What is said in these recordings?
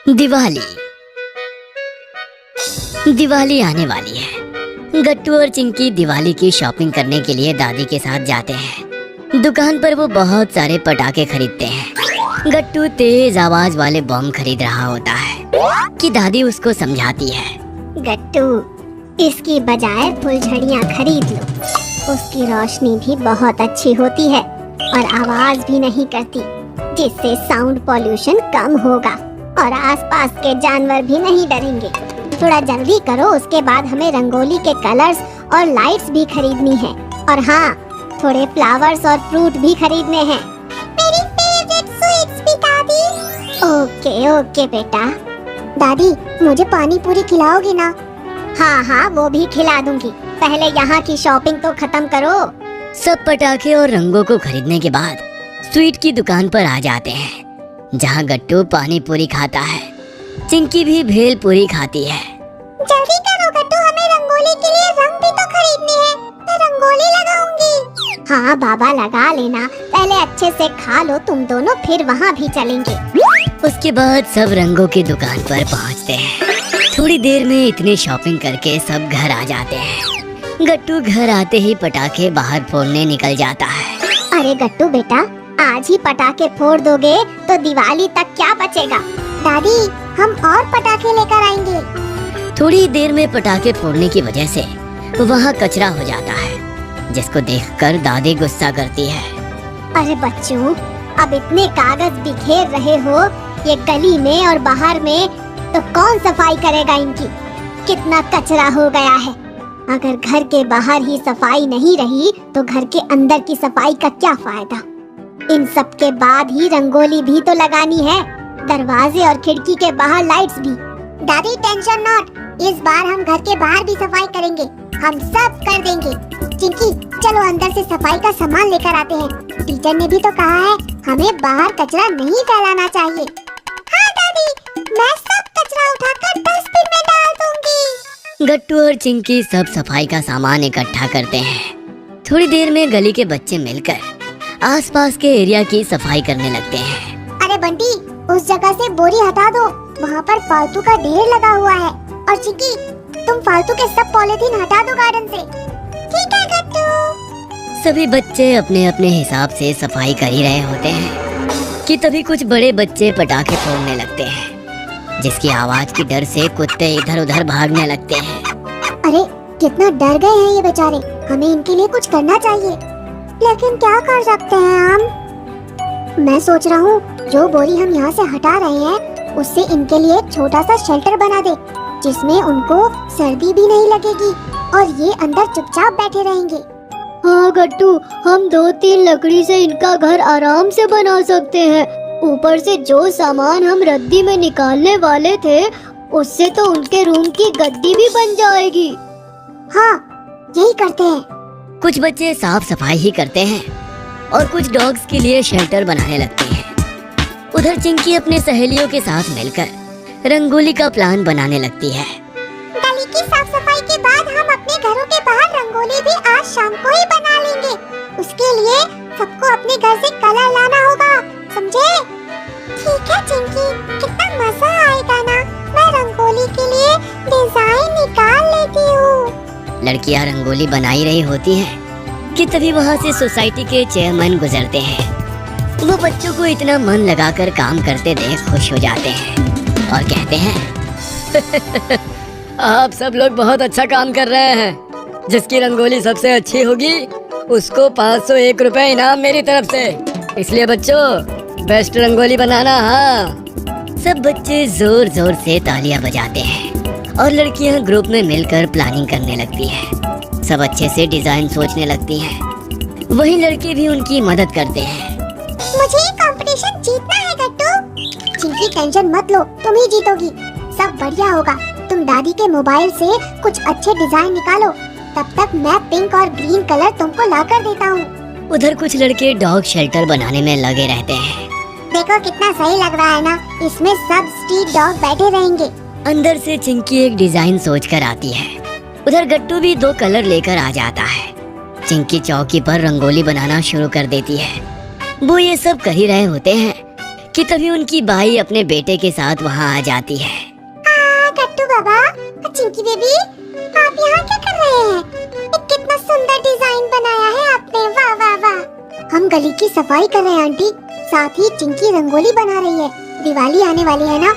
दिवाली दिवाली आने वाली है। गट्टू और चिंकी दिवाली की शॉपिंग करने के लिए दादी के साथ जाते हैं। दुकान पर वो बहुत सारे पटाखे खरीदते हैं। गट्टू तेज आवाज वाले बम खरीद रहा होता है कि दादी उसको समझाती है, गट्टू, इसकी बजाय फुलझड़ियाँ खरीद लो। उसकी रोशनी भी बहुत अच्छी होती है और आवाज भी नहीं करती, जिससे साउंड पॉल्यूशन कम होगा और आसपास के जानवर भी नहीं डरेंगे। थोड़ा जल्दी करो, उसके बाद हमें रंगोली के कलर्स और लाइट्स भी खरीदनी है। और हाँ, थोड़े फ्लावर्स और फ्रूट भी खरीदने हैं। मेरी फेवरेट स्वीट्स भी दादी। ओके ओके बेटा। दादी, मुझे पानी पूरी खिलाओगी ना? हाँ हाँ, वो भी खिला दूंगी। पहले यहाँ की शॉपिंग तो खत्म करो। सब पटाखे और रंगों को खरीदने के बाद स्वीट की दुकान पर आ जाते हैं, जहाँ गट्टू पानी पूरी खाता है। चिंकी भी भेल पूरी खाती है। जल्दी करो गट्टू, हमें रंगोली के लिए रंग भी तो खरीदने हैं। मैं रंगोली लगाऊंगी। हाँ बाबा, लगा लेना। पहले अच्छे से खा लो तुम दोनों, फिर वहाँ भी चलेंगे। उसके बाद सब रंगों की दुकान पर पहुँचते हैं। थोड़ी देर में इतनी शॉपिंग करके सब घर आ जाते हैं। गट्टू घर आते ही पटाखे बाहर फोड़ने निकल जाता है। अरे गट्टू बेटा, आज ही पटाखे फोड़ दोगे तो दिवाली तक क्या बचेगा? दादी, हम और पटाखे लेकर आएंगे। थोड़ी देर में पटाखे फोड़ने की वजह से वहाँ कचरा हो जाता है, जिसको देखकर दादी गुस्सा करती है। अरे बच्चों, अब इतने कागज बिखेर रहे हो ये गली में और बाहर में, तो कौन सफाई करेगा इनकी? कितना कचरा हो गया है। अगर घर के बाहर ही सफाई नहीं रही तो घर के अंदर की सफाई का क्या फायदा? इन सब के बाद ही रंगोली भी तो लगानी है, दरवाजे और खिड़की के बाहर लाइट्स भी। दादी टेंशन नॉट, इस बार हम घर के बाहर भी सफाई करेंगे। हम सब कर देंगे। चिंकी, चलो अंदर से सफाई का सामान लेकर आते हैं। टीचर ने भी तो कहा है हमें बाहर कचरा नहीं फैलाना चाहिए। हाँ दादी, मैं सब कचरा उठाकर डस्टबिन में डाल दूंगी। गट्टू और चिंकी सब सफाई का सामान इकट्ठा करते हैं। थोड़ी देर में गली के बच्चे मिलकर आसपास के एरिया की सफाई करने लगते हैं। अरे बंटी, उस जगह से बोरी हटा दो, वहाँ पर फालतू का ढेर लगा हुआ है। और चिंकी, तुम फालतू के सब पॉलीथीन हटा दो गार्डन से। ठीक है गट्टू। सभी बच्चे अपने अपने हिसाब से सफाई कर ही रहे होते हैं कि तभी कुछ बड़े बच्चे पटाखे फोड़ने लगते हैं, जिसकी आवाज की डर से कुत्ते इधर उधर भागने लगते हैं। अरे कितना डर गए हैं ये बेचारे, हमें इनके लिए कुछ करना चाहिए। लेकिन क्या कर सकते हैं हम? मैं सोच रहा हूँ जो बोरी हम यहाँ से हटा रहे हैं उससे इनके लिए एक छोटा सा शेल्टर बना दे, जिसमें उनको सर्दी भी नहीं लगेगी और ये अंदर चुपचाप बैठे रहेंगे। हाँ गट्टू, हम 2-3 लकड़ी से इनका घर आराम से बना सकते हैं। ऊपर से जो सामान हम रद्दी में निकालने वाले थे, उससे तो उनके रूम की गद्दी भी बन जाएगी। हाँ, यही करते हैं। कुछ बच्चे साफ सफाई ही करते हैं और कुछ डॉग्स के लिए शेल्टर बनाने लगते हैं। उधर चिंकी अपने सहेलियों के साथ मिलकर रंगोली का प्लान बनाने लगती है। गली की साफ सफाई के बाद हम अपने घरों के बाहर रंगोली भी आज शाम को ही बना लेंगे। उसके लिए सबको अपने घर से कलर लाना होगा, समझे? ठीक है चिंकी, कितना मजा आएगा ना। मैं रंगोली के लिए डिजाइन निकाल लेती हूँ। लड़कियां रंगोली बनाई रही होती हैं कि तभी वहाँ से सोसाइटी के चेयरमैन गुजरते हैं। वो बच्चों को इतना मन लगाकर काम करते देख खुश हो जाते हैं और कहते हैं आप सब लोग बहुत अच्छा काम कर रहे हैं। जिसकी रंगोली सबसे अच्छी होगी उसको 501 रुपए इनाम मेरी तरफ से। इसलिए बच्चों, बेस्ट रंगोली बनाना। हाँ, सब बच्चे जोर जोर से तालियां बजाते हैं और लड़कियां ग्रुप में मिलकर प्लानिंग करने लगती हैं। सब अच्छे से डिजाइन सोचने लगती हैं। वहीं लड़के भी उनकी मदद करते हैं। मुझे ये कंपटीशन जीतना है गट्टू। चिंकी टेंशन मत लो, तुम ही जीतोगी। सब बढ़िया होगा। तुम दादी के मोबाइल से कुछ अच्छे डिजाइन निकालो, तब तक मैं पिंक और ग्रीन कलर तुमको ला कर देता हूँ। उधर कुछ लड़के डॉग शेल्टर बनाने में लगे रहते हैं। देखो कितना सही लग रहा है ना, इसमें सब स्ट्रीट डॉग बैठे रहेंगे। अंदर से चिंकी एक डिजाइन सोच कर आती है। उधर गट्टू भी 2 कलर लेकर आ जाता है। चिंकी चौकी पर रंगोली बनाना शुरू कर देती है। वो ये सब कर ही रहे होते हैं कि तभी उनकी बाई अपने बेटे के साथ वहाँ आ जाती है। गट्टू बाबा, चिंकी बेबी, आप यहाँ क्या कर रहे हैं? कितना सुंदर डिजाइन बनाया है आपने, वाह वाह वाह। हम गली की सफाई कर रहे हैं आंटी, साथ ही चिंकी रंगोली बना रही है। दिवाली आने वाली है ना,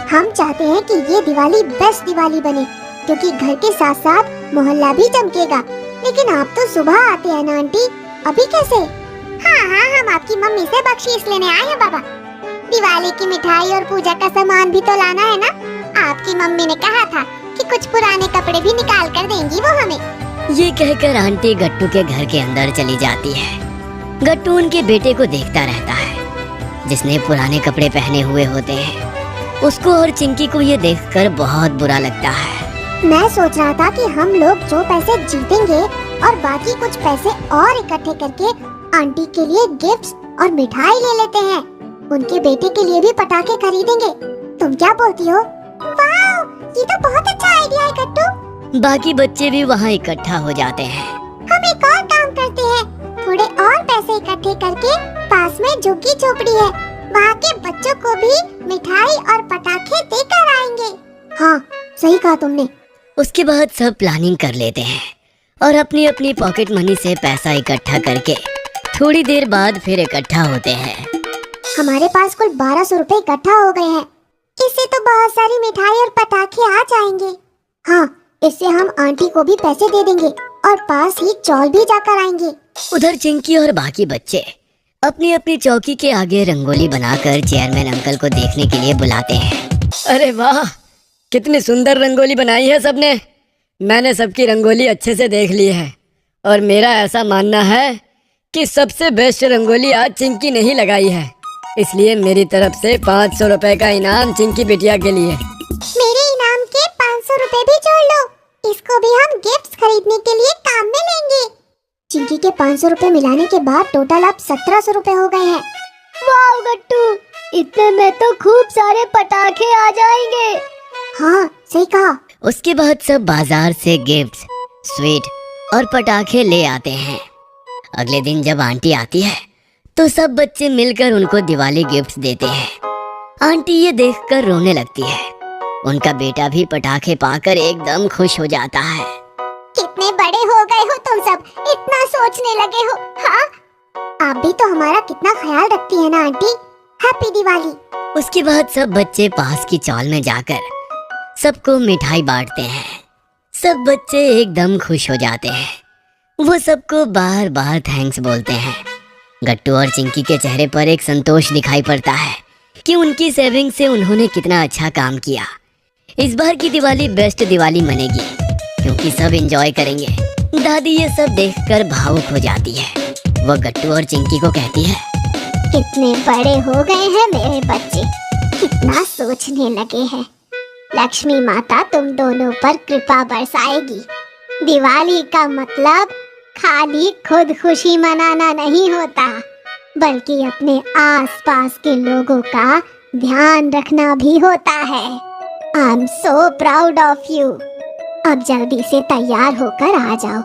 हम चाहते हैं कि ये दिवाली बेस्ट दिवाली बने, क्योंकि घर के साथ साथ मोहल्ला भी चमकेगा। लेकिन आप तो सुबह आते हैं ना आंटी, अभी कैसे? हाँ, हम आपकी मम्मी से बख्शीश लेने आए हैं बाबा। दिवाली की मिठाई और पूजा का सामान भी तो लाना है ना। आपकी मम्मी ने कहा था कि कुछ पुराने कपड़े भी निकाल कर देंगी वो हमें। ये कहकर आंटी गट्टू के घर के अंदर चली जाती है। गट्टू उनके बेटे को देखता रहता है, जिसने पुराने कपड़े पहने हुए होते हैं। उसको और चिंकी को ये देखकर बहुत बुरा लगता है। मैं सोच रहा था कि हम लोग जो पैसे जीतेंगे और बाकी कुछ पैसे और इकट्ठे करके आंटी के लिए गिफ्ट्स और मिठाई ले लेते हैं। उनके बेटे के लिए भी पटाखे खरीदेंगे। तुम क्या बोलती हो? वाह, ये तो बहुत अच्छा आइडिया है गट्टू। बाकी बच्चे भी वहाँ इकट्ठा हो जाते हैं। हम एक और काम करते हैं, थोड़े और पैसे इकट्ठे करके पास में झुग्गी झोपड़ी है, वहाँ के बच्चों को भी मिठाई और पटाखे देकर आएंगे। हाँ, सही कहा तुमने। उसके बाद सब प्लानिंग कर लेते हैं और अपनी अपनी पॉकेट मनी से पैसा इकट्ठा करके थोड़ी देर बाद फिर इकट्ठा होते हैं। हमारे पास कुल 1200 रुपए इकट्ठा हो गए हैं। इससे तो बहुत सारी मिठाई और पटाखे आ जाएंगे। हाँ, इससे हम आंटी को भी पैसे दे देंगे और पास ही चौल भी जाकर आएंगे। उधर चिंकी और बाकी बच्चे अपनी अपनी चौकी के आगे रंगोली बनाकर चेयरमैन अंकल को देखने के लिए बुलाते हैं। अरे वाह, कितनी सुंदर रंगोली बनाई है सबने। मैंने सबकी रंगोली अच्छे से देख ली है और मेरा ऐसा मानना है कि सबसे बेस्ट रंगोली आज चिंकी ने ही लगाई है। इसलिए मेरी तरफ से 500 रुपए का इनाम चिंकी बिटिया के लिए। मेरे इनाम के 500 रुपए भी जोड़ लो, इसको भी हम गिफ्ट्स खरीदने के लिए काम में लेंगे। चिंकी के 500 रुपए मिलाने के बाद टोटल अब 1700 रुपए हो गए हैं। वाह गट्टू, इतने में तो खूब सारे पटाखे आ जाएंगे। हाँ, सही कहा। उसके बाद सब बाजार से गिफ्ट्स, स्वीट और पटाखे ले आते हैं। अगले दिन जब आंटी आती है तो सब बच्चे मिलकर उनको दिवाली गिफ्ट्स देते हैं। आंटी ये देखकर रोने लगती है। उनका बेटा भी पटाखे पाकर एकदम खुश हो जाता है। कितने बड़े हो गए हो तुम सब, इतना सोचने लगे हो। हाँ, आप भी तो हमारा कितना ख्याल रखती है ना आंटी। हैप्पी दिवाली। उसके बाद सब बच्चे पास की चौल में जाकर सबको मिठाई बांटते हैं। सब बच्चे एकदम खुश हो जाते हैं। वो सबको बार बार थैंक्स बोलते हैं। गट्टू और चिंकी के चेहरे पर एक संतोष दिखाई पड़ता है कि उनकी सेविंग से उन्होंने कितना अच्छा काम किया। इस बार की दिवाली बेस्ट दिवाली बनेगी, क्योंकि सब एंजॉय करेंगे। दादी ये सब देखकर भावुक हो जाती है। वो गट्टू और चिंकी को कहती है, कितने बड़े हो गए हैं मेरे बच्चे, कितना सोचने लगे हैं। लक्ष्मी माता तुम दोनों पर कृपा बरसाएगी। दिवाली का मतलब खाली खुद खुशी मनाना नहीं होता, बल्कि अपने आसपास के लोगों का ध्यान रखना भी होता है। I am so proud of you. अब जल्दी से तैयार होकर आ जाओ,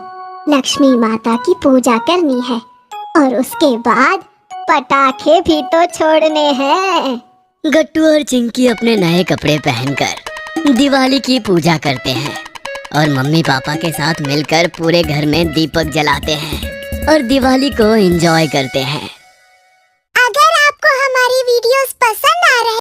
लक्ष्मी माता की पूजा करनी है और उसके बाद पटाखे भी तो छोड़ने हैं। गट्टू और चिंकी अपने नए कपड़े पहनकर दिवाली की पूजा करते हैं और मम्मी पापा के साथ मिलकर पूरे घर में दीपक जलाते हैं और दिवाली को एंजॉय करते हैं।